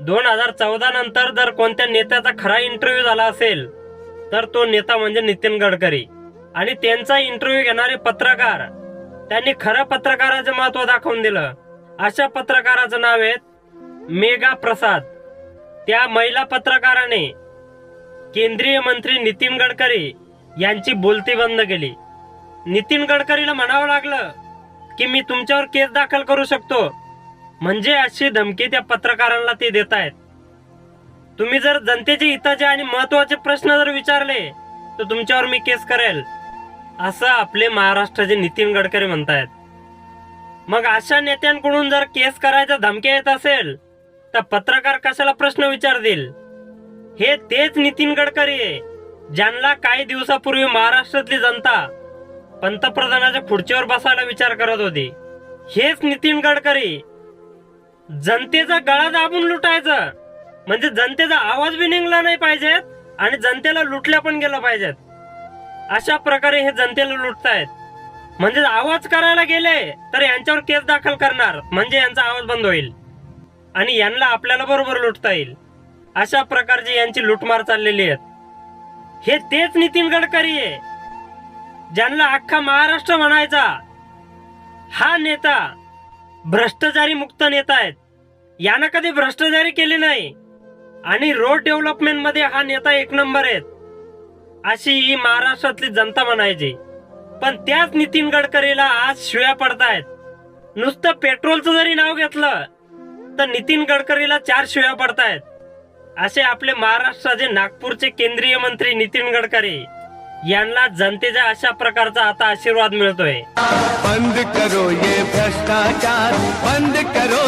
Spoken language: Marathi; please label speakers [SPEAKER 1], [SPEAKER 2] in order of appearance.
[SPEAKER 1] 2014 नंतर जर कोणत्या नेत्याचा खरा इंटरव्ह्यू झाला असेल तर तो नेता म्हणजे नितीन गडकरी. आणि त्यांचा इंटरव्ह्यू घेणारे पत्रकार, त्यांनी खरं पत्रकाराचं महत्व दाखवून दिलं. अशा पत्रकाराचं नाव आहे मेघा प्रसाद. त्या महिला पत्रकाराने केंद्रीय मंत्री नितीन गडकरी यांची बोलती बंद केली. नितीन गडकरीला म्हणावं लागलं की मी तुमच्यावर केस दाखल करू शकतो. म्हणजे अशी धमकी त्या पत्रकारांना ते देत आहेत. तुम्ही जर जनतेच्या हिताचे आणि महत्वाचे प्रश्न जर विचारले तर तुमच्यावर मी केस करेल, असं आपले महाराष्ट्राचे नितीन गडकरी म्हणतायत. मग अशा नेत्यांकडून जर केस करायचा धमक्या येत असेल तर पत्रकार कशाला प्रश्न विचारतील? हे तेच नितीन गडकरी आहे ज्यांना काही दिवसापूर्वी महाराष्ट्रातली जनता पंतप्रधानाच्या खुर्चीवर बसायला विचार करत होती. हेच नितीन गडकरी जनतेचा गळा दाबून लुटायचं, म्हणजे जनतेचा आवाज बी निघला नाही पाहिजेत आणि जनतेला लुटल्या पण गेलं पाहिजेत. अशा प्रकारे हे जनतेला लुटतायत. म्हणजे आवाज करायला गेले तर यांच्यावर केस दाखल करणार, म्हणजे यांचा आवाज बंद होईल आणि यांना आपल्याला बरोबर लुटता येईल. अशा प्रकारची यांची लुटमार चाललेली आहे. हे तेच नितीन गडकरी आहे ज्यांना अख्खा महाराष्ट्र म्हणायचा हा नेता भ्रष्टाचारी मुक्त नेता आहेत. यानं कधी भ्रष्टाचारी केले नाही आणि रोड डेव्हलपमेंट मध्ये हा नेता एक नंबर आहेत अशी ही महाराष्ट्रातली जनता म्हणायची. पण त्याच नितीन गडकरीला आज शिव्या पडतायत. नुसतं पेट्रोलचं जरी नाव घेतलं तर नितीन गडकरीला 4 शिव्या पडतायत. असे आपले महाराष्ट्राचे नागपूरचे केंद्रीय मंत्री नितीन गडकरी यांना जनतेच्या अशा प्रकारचा आता आशीर्वाद मिळतोय.
[SPEAKER 2] बंद करो ये भ्रष्टाचार, बंद करो.